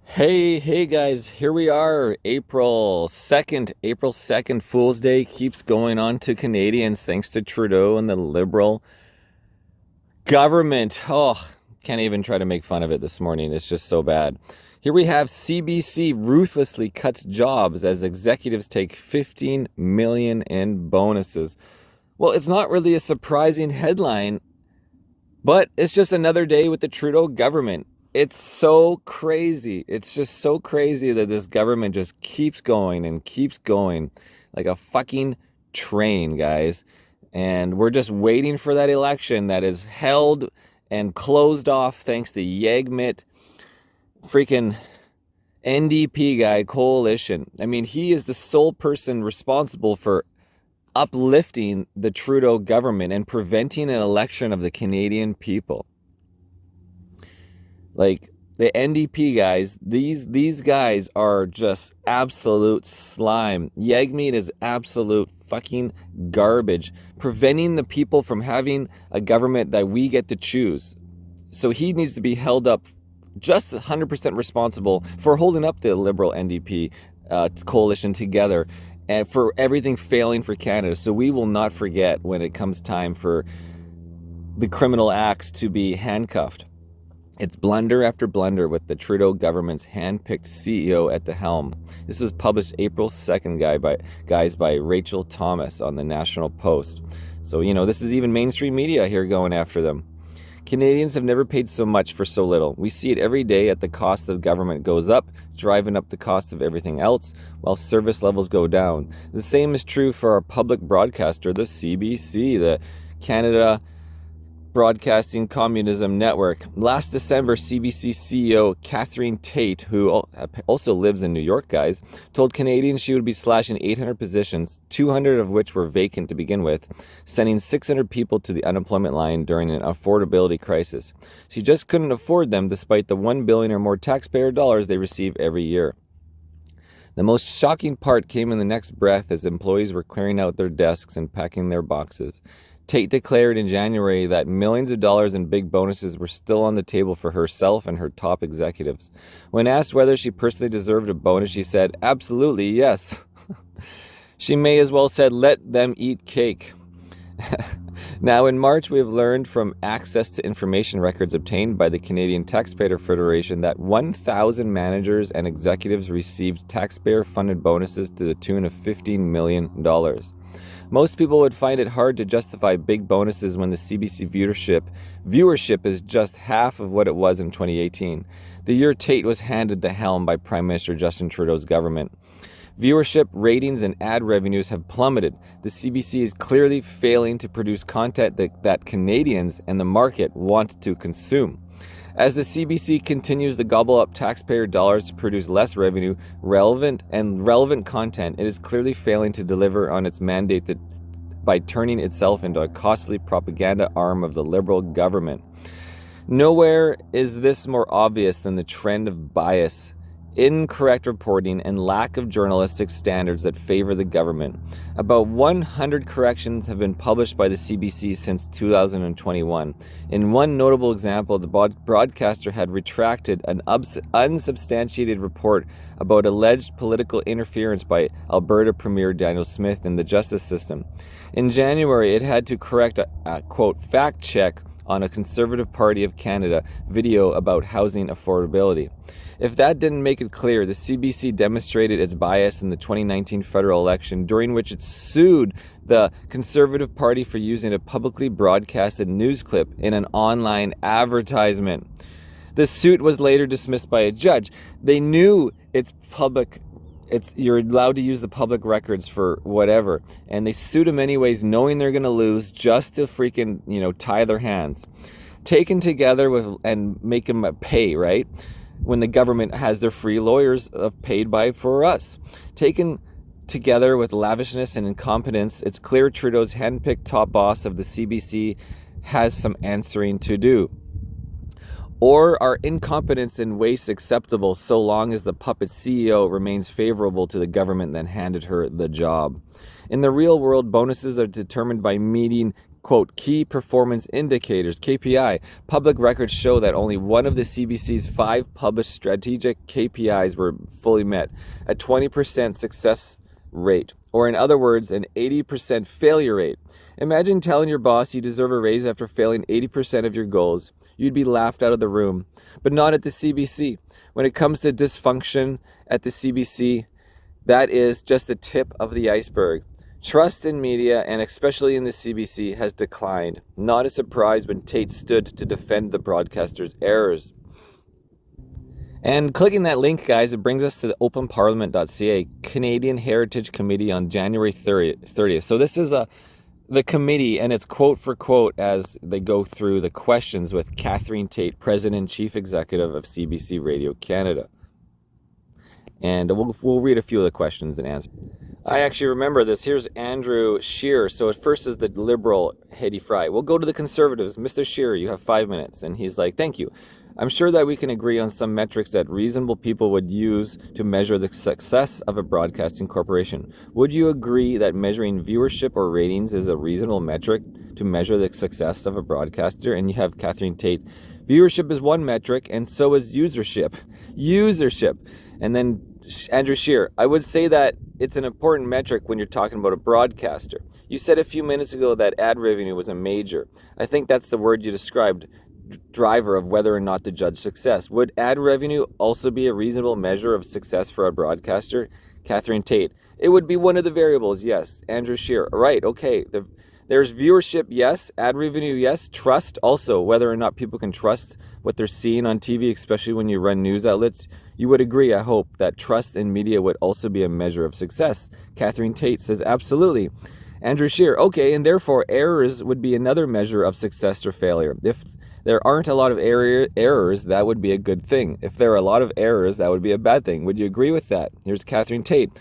Hey guys, here we are, April 2nd, Fool's Day keeps going on to Canadians thanks to Trudeau and the Liberal government. Oh, can't even try to make fun of it this morning. It's just so bad. Here we have CBC ruthlessly cuts jobs as executives take 15 million in bonuses. Well, it's not really a surprising headline, but it's just another day with the Trudeau government. It's so crazy. It's just so crazy that this government just keeps going and keeps going like a fucking train, guys. And we're just waiting for that election that is held and closed off thanks to Yagmit, freaking NDP guy coalition. I mean, he is the sole person responsible for uplifting the Trudeau government and preventing an election of the Canadian people. Like, the NDP guys, these guys are just absolute slime. Yagmeet is absolute fucking garbage, preventing the people from having a government that we get to choose. So he needs to be held up just 100% responsible for holding up the Liberal NDP coalition together and for everything failing for Canada. So we will not forget when it comes time for the criminal acts to be handcuffed. It's blunder after blunder with the Trudeau government's hand-picked CEO at the helm. This was published April 2nd, by Rachel Thomas on the National Post. So, this is even mainstream media here going after them. Canadians have never paid so much for so little. We see it every day at the cost of government goes up, driving up the cost of everything else, while service levels go down. The same is true for our public broadcaster, the CBC, the Canada Broadcasting Communism Network. Last December, CBC CEO Katherine Tate, who also lives in New York, guys, told Canadians she would be slashing 800 positions, 200 of which were vacant to begin with, sending 600 people to the unemployment line during an affordability crisis. She just couldn't afford them despite the $1 billion or more taxpayer dollars they receive every year. The most shocking part came in the next breath as employees were clearing out their desks and packing their boxes. Tate declared in January that millions of dollars in big bonuses were still on the table for herself and her top executives. When asked whether she personally deserved a bonus, she said, "Absolutely, yes." She may as well said, "Let them eat cake." Now, in March, we have learned from access to information records obtained by the Canadian Taxpayer Federation that 1,000 managers and executives received taxpayer-funded bonuses to the tune of $15 million. Most people would find it hard to justify big bonuses when the CBC viewership is just half of what it was in 2018, the year Tait was handed the helm by Prime Minister Justin Trudeau's government. Viewership, ratings, and ad revenues have plummeted. The CBC is clearly failing to produce content that Canadians and the market want to consume. As the CBC continues to gobble up taxpayer dollars to produce less revenue, relevant content, it is clearly failing to deliver on its mandate by turning itself into a costly propaganda arm of the Liberal government. Nowhere is this more obvious than the trend of bias, incorrect reporting, and lack of journalistic standards that favor the government. About 100 corrections have been published by the CBC since 2021. In one notable example, the broadcaster had retracted an unsubstantiated report about alleged political interference by Alberta Premier Daniel Smith in the justice system. In January, it had to correct a quote, fact check on a Conservative Party of Canada video about housing affordability. If that didn't make it clear, the CBC demonstrated its bias in the 2019 federal election, during which it sued the Conservative Party for using a publicly broadcasted news clip in an online advertisement. The suit was later dismissed by a judge. They knew it's public. You're allowed to use the public records for whatever, and they sued them anyways, knowing they're going to lose, just to freaking tie their hands. Taken together and make them pay, right? When the government has their free lawyers paid for us. Taken together with lavishness and incompetence, it's clear Trudeau's handpicked top boss of the CBC has some answering to do. Or are incompetence and waste acceptable so long as the puppet CEO remains favorable to the government that handed her the job? In the real world, bonuses are determined by meeting quote, key performance indicators, KPI. Public records show that only one of the CBC's 5 published strategic KPIs were fully met, a 20% success rate, or in other words, an 80% failure rate. Imagine telling your boss you deserve a raise after failing 80% of your goals. You'd be laughed out of the room, but not at the CBC. When it comes to dysfunction at the CBC, that is just the tip of the iceberg. Trust in media, and especially in the CBC, has declined. Not a surprise when Tait stood to defend the broadcaster's errors. And clicking that link, guys, it brings us to the openparliament.ca Canadian Heritage Committee on January 30th. So this is the committee, and it's quote for quote as they go through the questions with Katherine Tate, President and Chief Executive of CBC Radio Canada. And we'll read a few of the questions and answer. I actually remember this. Here's Andrew Scheer. So at first is the Liberal Hedy Fry. We'll go to the Conservatives. Mr. Scheer, you have 5 minutes. And he's like, thank you. I'm sure that we can agree on some metrics that reasonable people would use to measure the success of a broadcasting corporation. Would you agree that measuring viewership or ratings is a reasonable metric to measure the success of a broadcaster? And you have Katherine Tate. Viewership is one metric, and so is usership. And then Andrew Scheer, I would say that it's an important metric when you're talking about a broadcaster. You said a few minutes ago that ad revenue was a major. I think that's the word you described, driver of whether or not to judge success. Would ad revenue also be a reasonable measure of success for a broadcaster? Katherine Tate, it would be one of the variables, yes. Andrew Scheer, right, okay. There's viewership, yes. Ad revenue, yes. Trust also, whether or not people can trust what they're seeing on TV, especially when you run news outlets. You would agree, I hope, that trust in media would also be a measure of success. Katherine Tate says, absolutely. Andrew Scheer, okay, and therefore errors would be another measure of success or failure. If there aren't a lot of errors, that would be a good thing. If there are a lot of errors, that would be a bad thing. Would you agree with that? Here's Katherine Tate.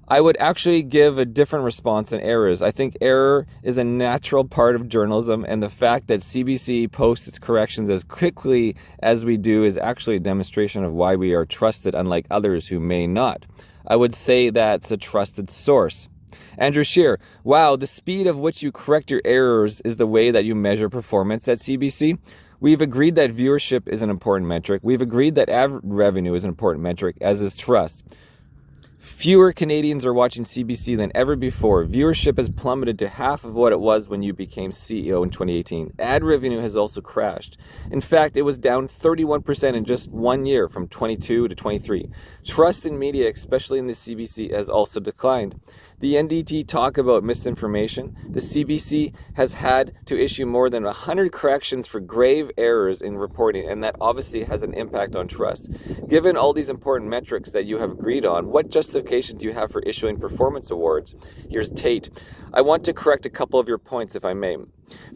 I would actually give a different response on errors. I think error is a natural part of journalism, and the fact that CBC posts its corrections as quickly as we do is actually a demonstration of why we are trusted, unlike others who may not. I would say that's a trusted source. Andrew Scheer, wow, the speed of which you correct your errors is the way that you measure performance at CBC. We've agreed that viewership is an important metric. We've agreed that ad revenue is an important metric, as is trust. Fewer Canadians are watching CBC than ever before. Viewership has plummeted to half of what it was when you became CEO in 2018. Ad revenue has also crashed. In fact, it was down 31% in just 1 year, from 22 to 23. Trust in media, especially in the CBC, has also declined. The NDT talk about misinformation. The CBC has had to issue more than 100 corrections for grave errors in reporting, and that obviously has an impact on trust. Given all these important metrics that you have agreed on, what justification do you have for issuing performance awards? Here's Tate. I want to correct a couple of your points, if I may.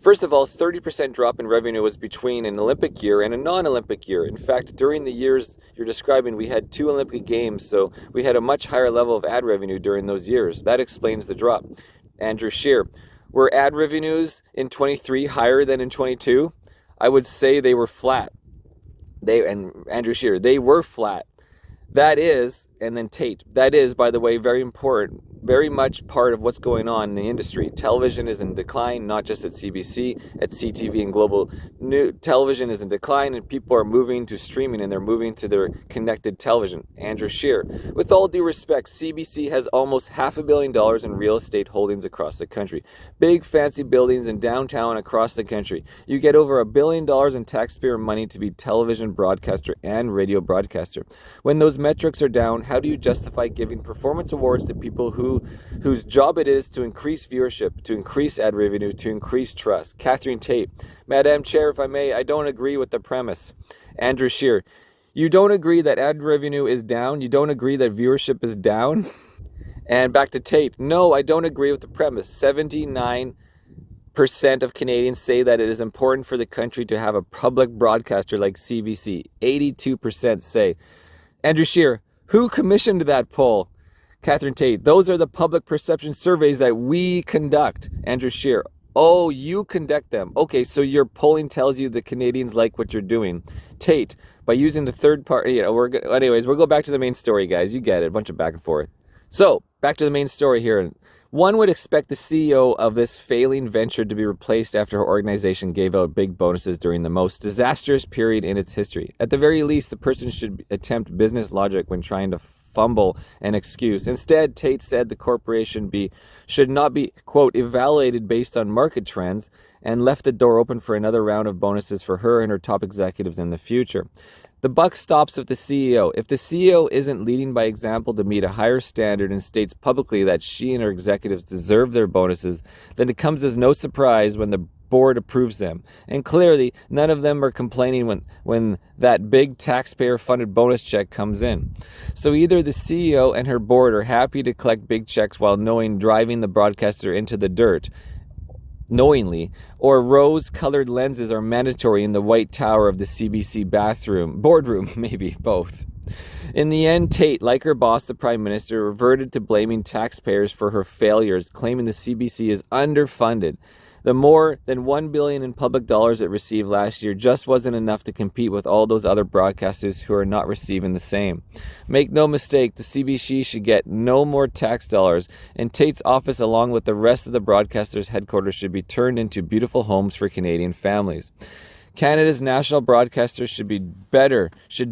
First of all, 30% drop in revenue was between an Olympic year and a non-Olympic year. In fact, during the years you're describing, we had 2 Olympic Games, so we had a much higher level of ad revenue during those years. That explains the drop. Andrew Scheer, were ad revenues in 23 higher than in 22? I would say they were flat. Andrew Scheer, they were flat. That is, and then Tate, that is, by the way, very important, very much part of what's going on in the industry. Television is in decline, not just at CBC, at CTV and global. Television is in decline, and people are moving to streaming, and they're moving to their connected television. Andrew Scheer, with all due respect, CBC has almost $500 million in real estate holdings across the country. Big, fancy buildings in downtown across the country. You get over $1 billion in taxpayer money to be television broadcaster and radio broadcaster. When those metrics are down, how do you justify giving performance awards to people whose job it is to increase viewership, to increase ad revenue, to increase trust? Katherine Tate, Madam Chair, if I may, I don't agree with the premise. Andrew Scheer, you don't agree that ad revenue is down? You don't agree that viewership is down? And back to Tate, no, I don't agree with the premise. 79% of Canadians say that it is important for the country to have a public broadcaster like CBC. 82% say. Andrew Scheer, who commissioned that poll? Katherine Tate, those are the public perception surveys that we conduct. Andrew Scheer, oh, you conduct them. Okay, so your polling tells you the Canadians like what you're doing. Tate, by using the third party, anyways, we'll go back to the main story, guys. You get it, a bunch of back and forth. So, back to the main story here. One would expect the CEO of this failing venture to be replaced after her organization gave out big bonuses during the most disastrous period in its history. At the very least, the person should attempt business logic when trying to fumble an excuse. Instead, Tait said the corporation should not be, quote, evaluated based on market trends, and left the door open for another round of bonuses for her and her top executives in the future. The buck stops with the CEO. If the CEO isn't leading by example to meet a higher standard and states publicly that she and her executives deserve their bonuses, then it comes as no surprise when the board approves them. And clearly, none of them are complaining when that big taxpayer-funded bonus check comes in. So either the CEO and her board are happy to collect big checks while driving the broadcaster into the dirt, knowingly, or rose-colored lenses are mandatory in the white tower of the CBC boardroom, maybe both. In the end, Tait, like her boss, the Prime Minister, reverted to blaming taxpayers for her failures, claiming the CBC is underfunded. The more than $1 billion in public dollars it received last year just wasn't enough to compete with all those other broadcasters who are not receiving the same. Make no mistake, the CBC should get no more tax dollars, and Tait's office, along with the rest of the broadcasters' headquarters, should be turned into beautiful homes for Canadian families. Canada's national broadcasters should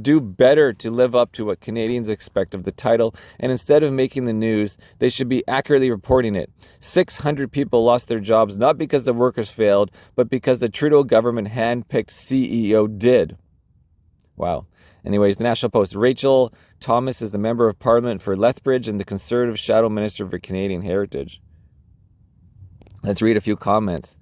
do better to live up to what Canadians expect of the title, and instead of making the news, they should be accurately reporting it. 600 people lost their jobs not because the workers failed, but because the Trudeau government handpicked CEO did. Wow. Anyways, the National Post. Rachel Thomas is the Member of Parliament for Lethbridge and the Conservative Shadow Minister for Canadian Heritage. Let's read a few comments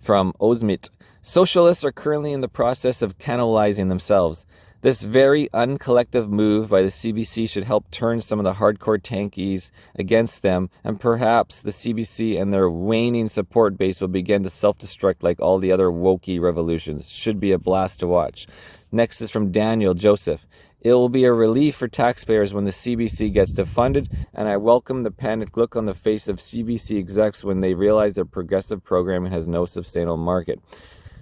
from Osmit. Socialists are currently in the process of cannibalizing themselves. This very uncollective move by the CBC should help turn some of the hardcore tankies against them, and perhaps the CBC and their waning support base will begin to self-destruct like all the other wokey revolutions. Should be a blast to watch. Next is from Daniel Joseph. It will be a relief for taxpayers when the CBC gets defunded, and I welcome the panicked look on the face of CBC execs when they realize their progressive programming has no sustainable market.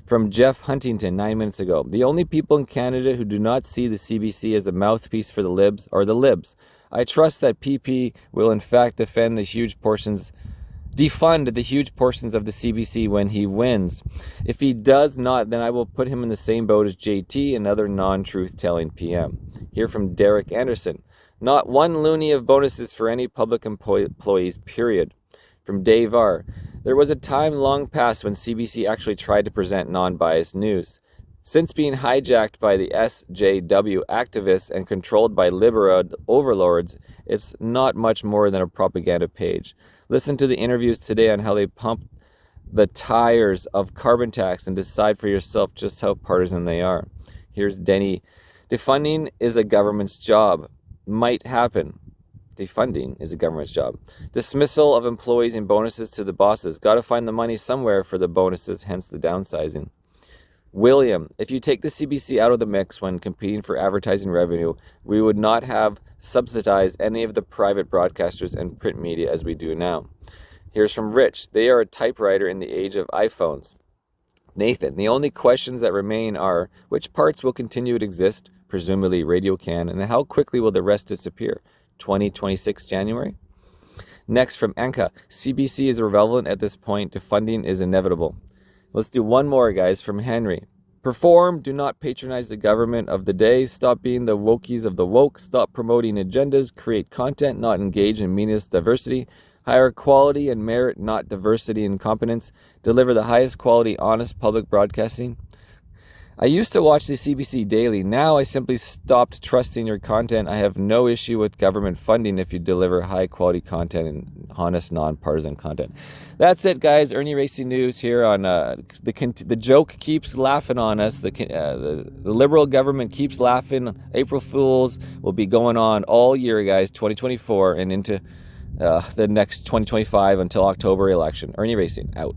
From Jeff Huntington 9 minutes ago. The only people in Canada who do not see the CBC as a mouthpiece for the Libs are the Libs. I trust that PP will in fact defund the huge portions of the CBC when he wins. If he does not, then I will put him in the same boat as JT and other non-truth-telling PM. Here from Derek Anderson. Not one loonie of bonuses for any public employees, period. From Dave R. There was a time long past when CBC actually tried to present non-biased news. Since being hijacked by the SJW activists and controlled by liberal overlords, it's not much more than a propaganda page. Listen to the interviews today on how they pump the tires of carbon tax and decide for yourself just how partisan they are. Here's Denny. Defunding is a government's job. Might happen. Defunding is a government's job. Dismissal of employees and bonuses to the bosses. Got to find the money somewhere for the bonuses, hence the downsizing. William, if you take the CBC out of the mix when competing for advertising revenue, we would not have subsidized any of the private broadcasters and print media as we do now. Here's from Rich. They are a typewriter in the age of iPhones. Nathan, the only questions that remain are, which parts will continue to exist, presumably radio can, and how quickly will the rest disappear? 2026 January? Next from Anka, CBC is irrelevant at this point. Defunding is inevitable. Let's do one more, guys, from Henry. Perform, do not patronize the government of the day. Stop being the wokies of the woke. Stop promoting agendas. Create content, not engage in meaningless diversity. Hire quality and merit, not diversity and competence. Deliver the highest quality, honest public broadcasting. I used to watch the CBC daily. Now I simply stopped trusting your content. I have no issue with government funding if you deliver high-quality content and honest, non-partisan content. That's it, guys. Ernie Racing News here on the joke keeps laughing on us. The Liberal government keeps laughing. April Fools will be going on all year, guys, 2024 and into the next 2025 until October election. Ernie Racing, out.